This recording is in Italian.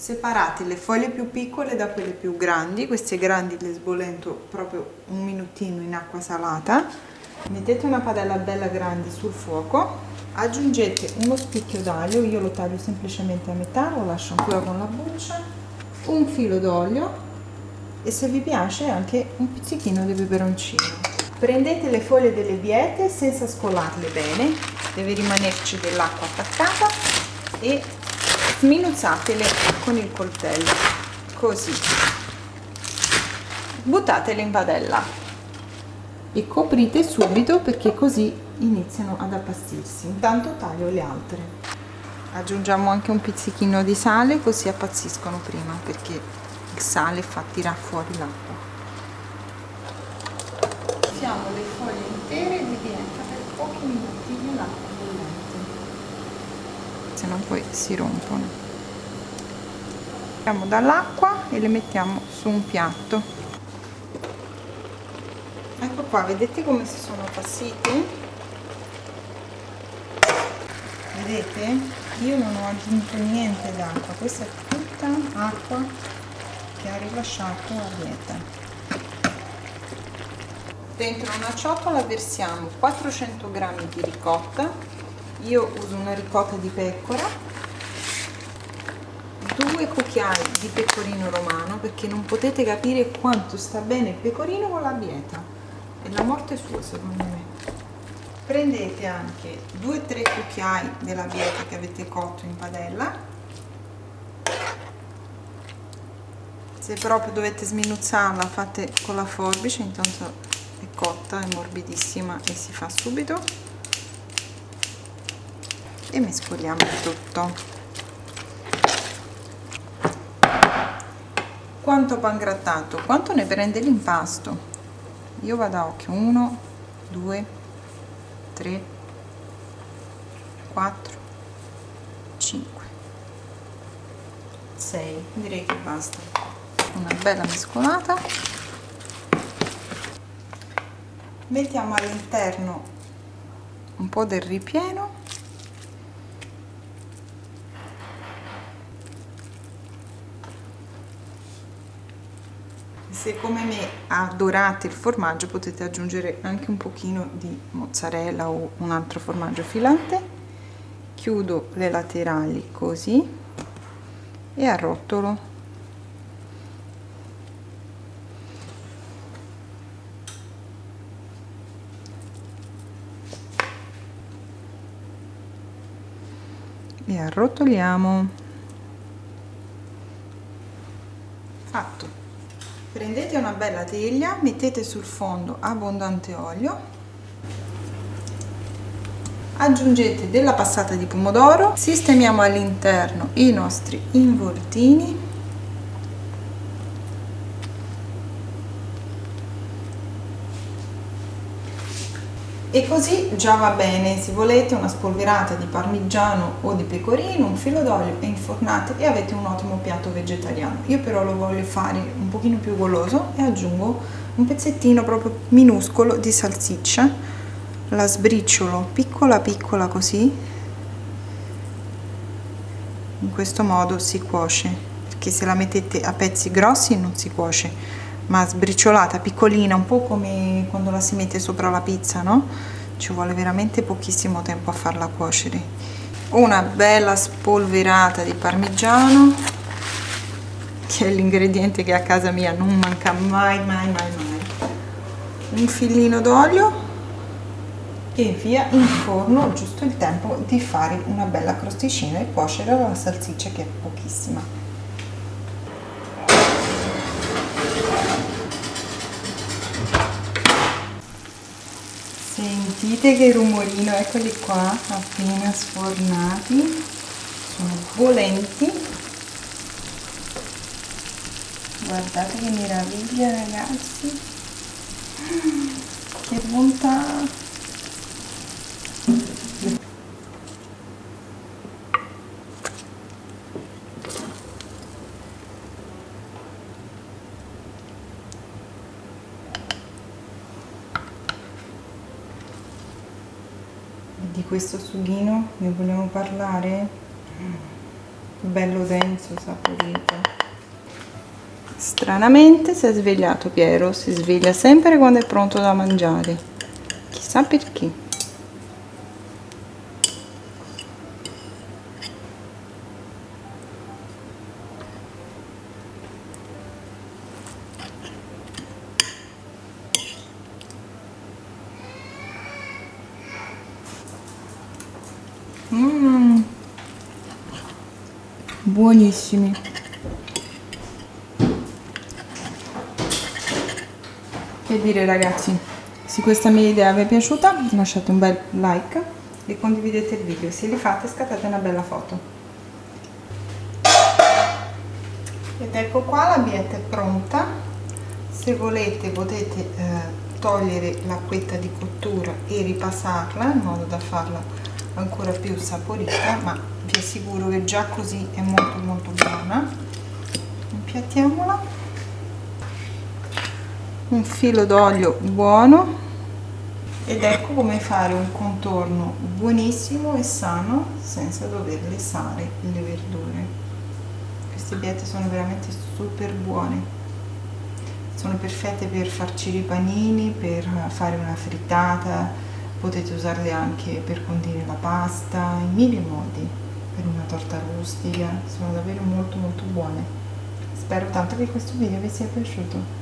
Separate le foglie più piccole da quelle più grandi. Queste grandi le sbolento proprio un minutino in acqua salata. Mettete una padella bella grande sul fuoco, aggiungete uno spicchio d'aglio, io lo taglio semplicemente a metà, lo lascio ancora con la buccia, un filo d'olio e se vi piace anche un pizzichino di peperoncino. Prendete le foglie delle biete senza scolarle bene, deve rimanerci dell'acqua attaccata, e sminuzzatele con il coltello, così. Buttatele in padella e coprite subito perché così iniziano ad appassirsi. Intanto taglio le altre. Aggiungiamo anche un pizzichino di sale così appassiscono prima, perché il sale fa tirare fuori l'acqua. Mettiamo le foglie intere di bieta per pochi minuti nell'acqua bollente, se no poi si rompono. Mettiamo dall'acqua e le mettiamo su un piatto. Ecco qua, vedete come si sono appassiti? Vedete? Io non ho aggiunto niente d'acqua, questa è tutta acqua che ha rilasciato la bieta. Dentro una ciotola versiamo 400 g di ricotta, io uso una ricotta di pecora, 2 cucchiai di pecorino romano, perché non potete capire quanto sta bene il pecorino con la bieta, è la morte sua secondo me. Prendete anche 2-3 cucchiai della bieta che avete cotto in padella, se proprio dovete sminuzzarla fate con la forbice, intanto è cotta, è morbidissima e si fa subito, e mescoliamo tutto. Quanto pangrattato? Quanto ne prende l'impasto? Io vado a occhio: 1, 2, 3, 4, 5, 6, direi che basta. Una bella mescolata. Mettiamo all'interno un po' del ripieno, se come me adorate il formaggio potete aggiungere anche un pochino di mozzarella o un altro formaggio filante. Chiudo le laterali così e arrotolo. E arrotoliamo. Fatto. Prendete una bella teglia, mettete sul fondo abbondante olio, aggiungete della passata di pomodoro, sistemiamo all'interno i nostri involtini e così già va bene. Se volete una spolverata di parmigiano o di pecorino, un filo d'olio e infornate e avete un ottimo piatto vegetariano. Io però lo voglio fare un pochino più goloso e aggiungo un pezzettino proprio minuscolo di salsiccia, la sbriciolo piccola piccola così, in questo modo si cuoce, perché se la mettete a pezzi grossi non si cuoce, ma sbriciolata piccolina, un po' come quando la si mette sopra la pizza, no? Ci vuole veramente pochissimo tempo a farla cuocere. Una bella spolverata di parmigiano, che è l'ingrediente che a casa mia non manca mai mai mai mai, un filino d'olio e via in forno, giusto il tempo di fare una bella crosticina e cuocere la salsiccia, che è pochissima. Sentite che rumorino, eccoli qua, appena sfornati, sono bollenti. Guardate che meraviglia ragazzi, che bontà. Di questo sughino ne vogliamo parlare? bello denso, saporito. Stranamente si è svegliato Piero, si sveglia sempre quando è pronto da mangiare, chissà perché. Buonissimi. Che dire ragazzi, se questa mia idea vi è piaciuta lasciate un bel like e condividete il video, se li fate scattate una bella foto. Ed ecco qua, la bieta è pronta. Se volete potete togliere l'acquetta di cottura e ripassarla in modo da farla ancora più saporita, ma vi assicuro che già così è molto molto buona. Impiattiamola, un filo d'olio buono, ed ecco come fare un contorno buonissimo e sano senza dover lessare le verdure. Queste biete sono veramente super buone, sono perfette per farcire i panini, per fare una frittata, potete usarle anche per condire la pasta, in mille modi, per una torta rustica, sono davvero molto molto buone. Spero tanto che questo video vi sia piaciuto.